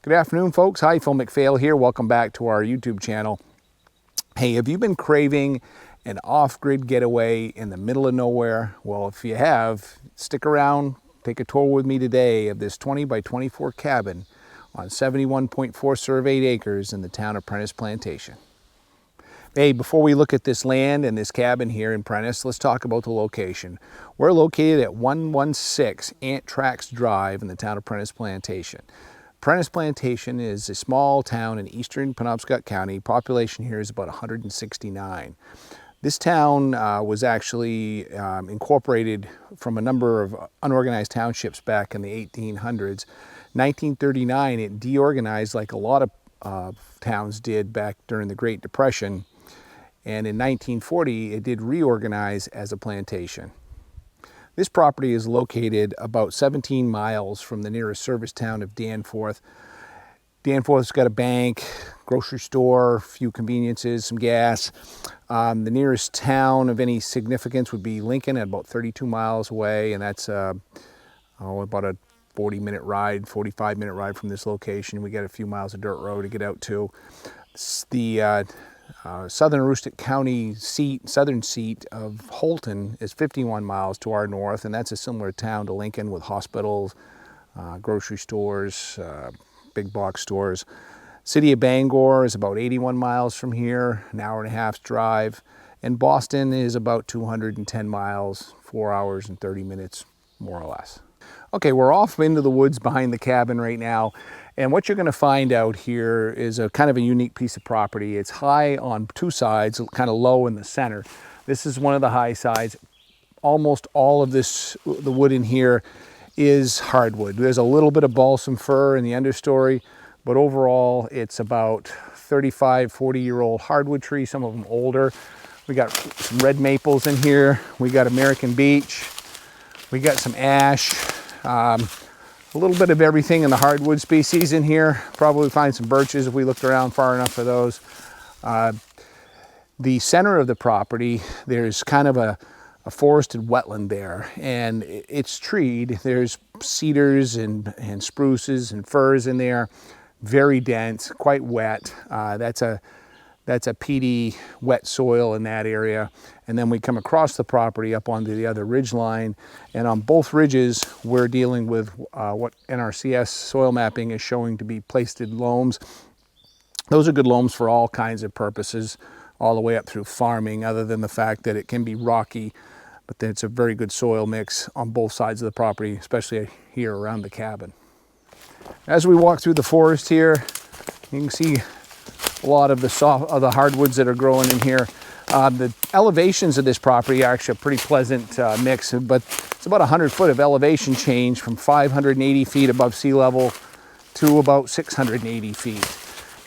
Good afternoon, folks. Hi, Phil McPhail here. Welcome back to our YouTube channel. Hey, have you been craving an off-grid getaway in the middle of nowhere? Well, if you have, stick around, take a tour with me today of this 20 by 24 cabin on 71.4 surveyed acres in the town of Prentiss Plantation. Hey, before we look at this land and this cabin here in Prentiss, let's talk about the location. We're located at 116 Ant Tracks Drive in the town of Prentiss Plantation. Prentiss Plantation is a small town in eastern Penobscot County. Population here is about 169. This town was actually incorporated from a number of unorganized townships back in the 1800s. 1939, it deorganized like a lot of towns did back during the Great Depression. And in 1940, it did reorganize as a plantation. This property is located about 17 miles from the nearest service town of Danforth. Danforth's got a bank, grocery store, a few conveniences, some gas. The nearest town of any significance would be Lincoln at about 32 miles away, and that's about a 40-minute ride, 45-minute ride from this location. We got a few miles of dirt road to get out to. The Southern Aroostook County seat, southern seat of Holton is 51 miles to our north, and that's a similar town to Lincoln with hospitals, grocery stores, big box stores. City of Bangor is about 81 miles from here, an hour and a half's drive, and Boston is about 210 miles, 4 hours and 30 minutes, more or less. Okay, we're off into the woods behind the cabin right now. And what you're going to find out here is a kind of a unique piece of property. It's high on two sides, kind of low in the center. This is one of the high sides. Almost all of this, the wood in here is hardwood. There's a little bit of balsam fir in the understory, but overall it's about 35, 40-year-old hardwood trees, some of them older. We got some red maples in here. We got American beech. We got some ash. A little bit of everything in the hardwood species in here. Probably find some birches if we looked around far enough for those. The center of the property, there's kind of a forested wetland there, and it's treed. There's cedars and spruces and firs in there. Very dense, quite wet. That's a peaty, wet soil in that area. And then we come across the property up onto the other ridge line. And on both ridges, we're dealing with what NRCS soil mapping is showing to be Plaisted loams. Those are good loams for all kinds of purposes, all the way up through farming, other than the fact that it can be rocky, but then it's a very good soil mix on both sides of the property, especially here around the cabin. As we walk through the forest here, you can see a lot of the hardwoods that are growing in here. The elevations of this property are actually a pretty pleasant mix, but it's about 100 foot of elevation change from 580 feet above sea level to about 680 feet.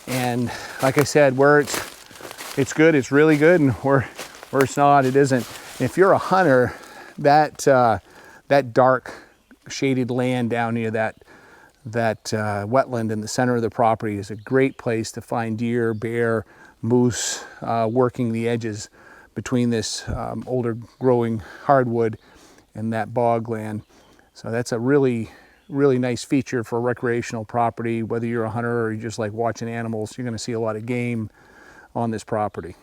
And like I said, where it's good, it's really good, and where it's not, it isn't. And if you're a hunter, that dark shaded land down near that wetland in the center of the property is a great place to find deer, bear, moose, working the edges between this older growing hardwood and that bog land. So that's a really, really nice feature for recreational property. Whether you're a hunter or you just like watching animals, you're going to see a lot of game on this property.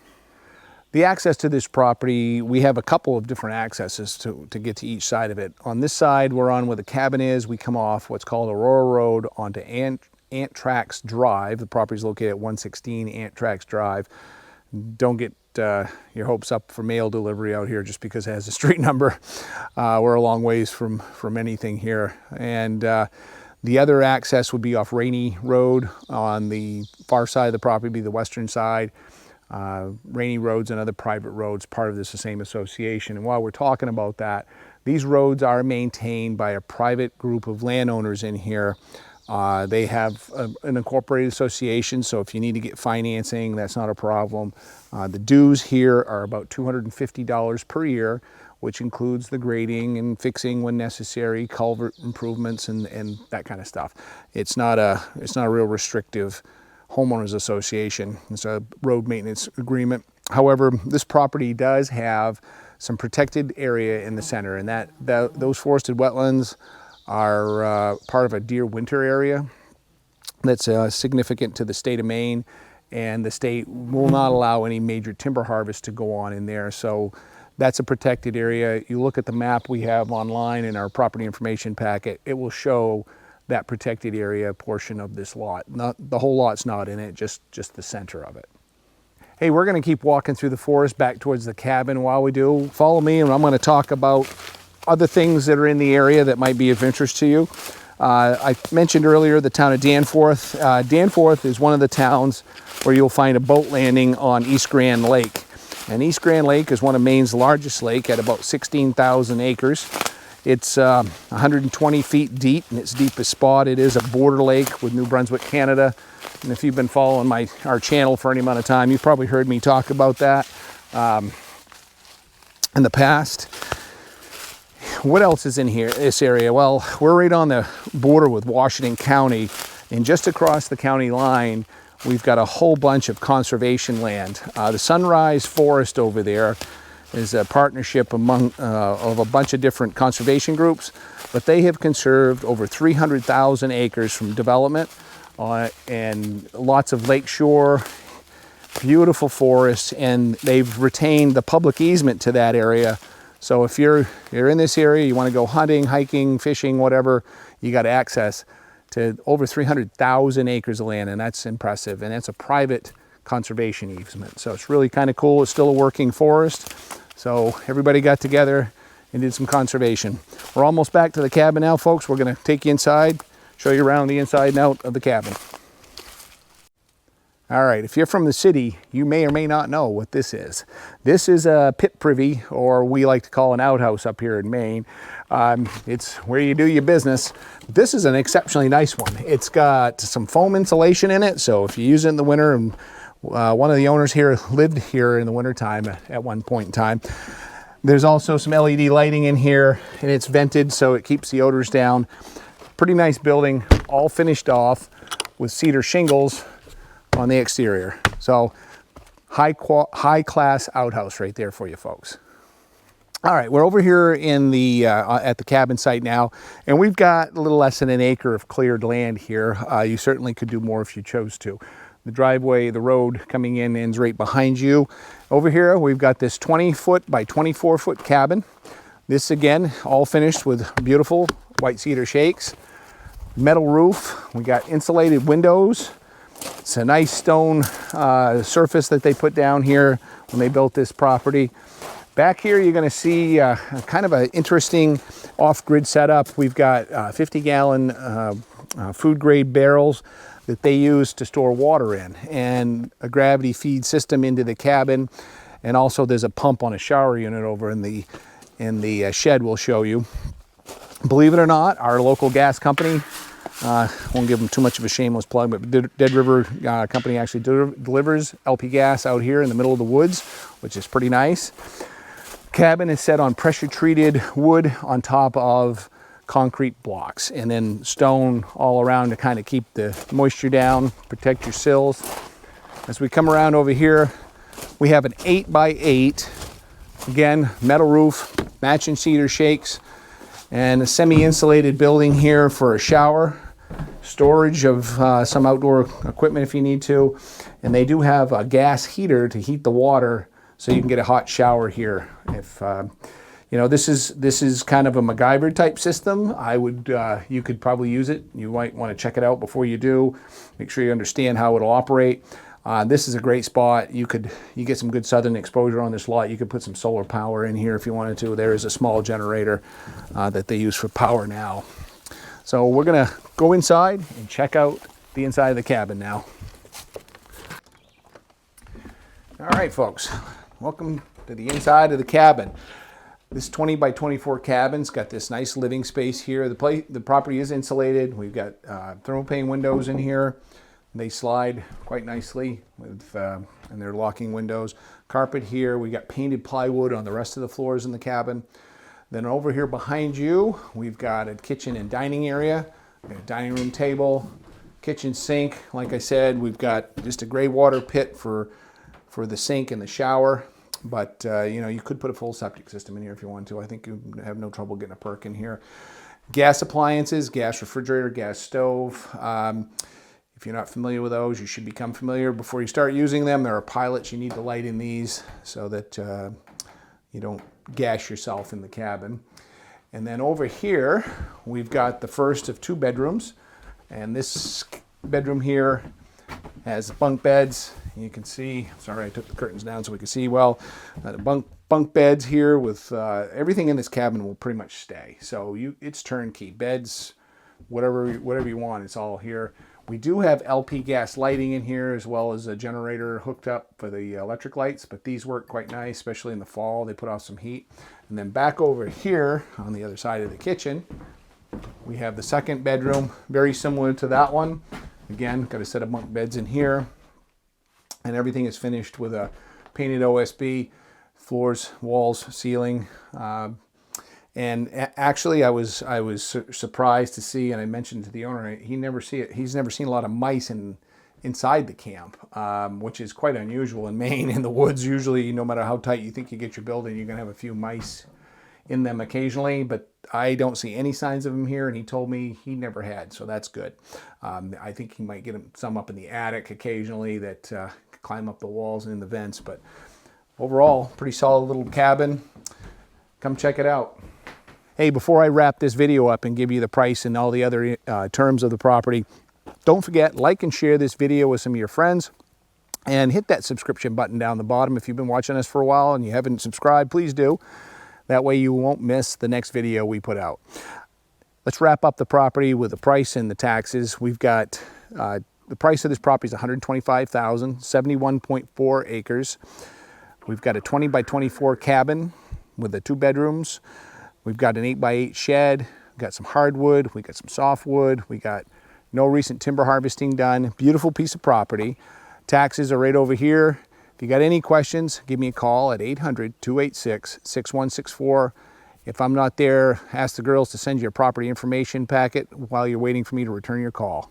The access to this property, we have a couple of different accesses to get to each side of it. On this side, we're on where the cabin is. We come off what's called Aurora Road onto Ant Tracks Drive. The property is located at 116 Ant Tracks Drive. Don't get your hopes up for mail delivery out here just because it has a street number. We're a long ways from anything here. And the other access would be off Rainy Road on the far side of the property, be the western side. Rainy roads and other private roads, part of this the same association. And while we're talking about that, these roads are maintained by a private group of landowners in here. They have an incorporated association, so if you need to get financing, that's not a problem. The dues here are about $250 per year, which includes the grading and fixing when necessary, culvert improvements and that kind of stuff. It's not a real restrictive homeowners association. It's a road maintenance agreement. However, this property does have some protected area in the center, and those forested wetlands are part of a deer winter area. that's significant to the state of Maine, and the state will not allow any major timber harvest to go on in there. So that's a protected area. You look at the map we have online in our property information packet, it will show that protected area portion of this lot. Not, the whole lot's not in it, just the center of it. Hey, we're gonna keep walking through the forest back towards the cabin. While we do, follow me and I'm gonna talk about other things that are in the area that might be of interest to you. I mentioned earlier the town of Danforth. Danforth is one of the towns where you'll find a boat landing on East Grand Lake. And East Grand Lake is one of Maine's largest lake at about 16,000 acres. It's 120 feet deep in its deepest spot. It is a border lake with New Brunswick, Canada. And if you've been following our channel for any amount of time, you've probably heard me talk about that in the past. What else is in here, this area? Well, we're right on the border with Washington County, and just across the county line, we've got a whole bunch of conservation land. The Sunrise Forest over there is a partnership of a bunch of different conservation groups, but they have conserved over 300,000 acres from development and lots of lakeshore, beautiful forests, and they've retained the public easement to that area. So if you're in this area, you want to go hunting, hiking, fishing, whatever, you got access to over 300,000 acres of land, and that's impressive. And that's a private conservation easement. So it's really kind of cool. It's still a working forest. So everybody got together and did some conservation. We're almost back to the cabin now, folks. We're going to take you inside, show you around the inside and out of the cabin. All right, if you're from the city, you may or may not know what this is. This is a pit privy, or we like to call an outhouse up here in Maine. It's where you do your business. This is an exceptionally nice one. It's got some foam insulation in it, so if you use it in the winter, and one of the owners here lived here in the wintertime at one point in time. There's also some LED lighting in here, and it's vented so it keeps the odors down. Pretty nice building, all finished off with cedar shingles on the exterior. So high class outhouse right there for you folks. All right, we're over here in the at the cabin site now, and we've got a little less than an acre of cleared land here. You certainly could do more if you chose to. The driveway, the road coming in ends right behind you. Over here, we've got this 20-foot by 24-foot cabin. This again, all finished with beautiful white cedar shakes. Metal roof, we got insulated windows. It's a nice stone surface that they put down here when they built this property. Back here, you're going to see kind of an interesting off-grid setup. We've got 50-gallon food-grade barrels that they use to store water in, and a gravity feed system into the cabin. And also, there's a pump on a shower unit over in the shed we'll show you. Believe it or not, our local gas company, won't give them too much of a shameless plug, but Dead River Company actually delivers LP gas out here in the middle of the woods, which is pretty nice. Cabin is set on pressure treated wood on top of concrete blocks, and then stone all around to kind of keep the moisture down, protect your sills. As we come around over here, we have an 8x8, again, metal roof, matching cedar shakes, and a semi-insulated building here for a shower, storage of some outdoor equipment if you need to, and they do have a gas heater to heat the water so you can get a hot shower here. If you know, this is kind of a MacGyver type system. You could probably use it. You might want to check it out before you do. Make sure you understand how it'll operate. This is a great spot. You get some good southern exposure on this lot. You could put some solar power in here if you wanted to. There is a small generator that they use for power now. So we're gonna go inside and check out the inside of the cabin now. All right, folks, welcome to the inside of the cabin. This 20 by 24 cabin's got this nice living space here. The property is insulated. We've got thermal pane windows in here. They slide quite nicely with, and they're locking windows. Carpet here. We got painted plywood on the rest of the floors in the cabin. Then over here behind you, we've got a kitchen and dining area, a dining room table, kitchen sink. Like I said, we've got just a gray water pit for the sink and the shower. But you know, you could put a full septic system in here if you want to. I think you have no trouble getting a perk in here. Gas appliances, gas refrigerator, gas stove. If you're not familiar with those, you should become familiar before you start using them. There are pilots you need to light in these so that you don't gas yourself in the cabin. And then over here, we've got the first of 2 bedrooms. And this bedroom here has bunk beds. You can see, sorry I took the curtains down so we can see well, bunk beds here with everything in this cabin will pretty much stay. So it's turnkey. Beds, whatever you want, it's all here. We do have LP gas lighting in here as well as a generator hooked up for the electric lights, but these work quite nice, especially in the fall. They put off some heat. And then back over here on the other side of the kitchen, we have the second bedroom, very similar to that one. Again, got a set of bunk beds in here. And everything is finished with a painted OSB, floors, walls, ceiling. And actually, I was surprised to see, and I mentioned to the owner, he's never seen a lot of mice inside the camp, which is quite unusual in Maine. In the woods, usually, no matter how tight you think you get your building, you're gonna have a few mice in them occasionally, but I don't see any signs of them here, and he told me he never had, so that's good. I think he might get some up in the attic occasionally that climb up the walls and in the vents, but overall, pretty solid little cabin. Come check it out. Hey, before I wrap this video up and give you the price and all the other terms of the property, don't forget, like and share this video with some of your friends, and hit that subscription button down the bottom. If you've been watching us for a while and you haven't subscribed, please do. That way you won't miss the next video we put out. Let's wrap up the property with the price and the taxes. We've got the price of this property is $125,000, 71.4 acres. We've got a 20 by 24 cabin with the 2 bedrooms. We've got an 8 by 8 shed. We've got some hardwood. We got some softwood. We got no recent timber harvesting done. Beautiful piece of property. Taxes are right over here. If you got any questions, give me a call at 800-286-6164. If I'm not there, ask the girls to send you a property information packet while you're waiting for me to return your call.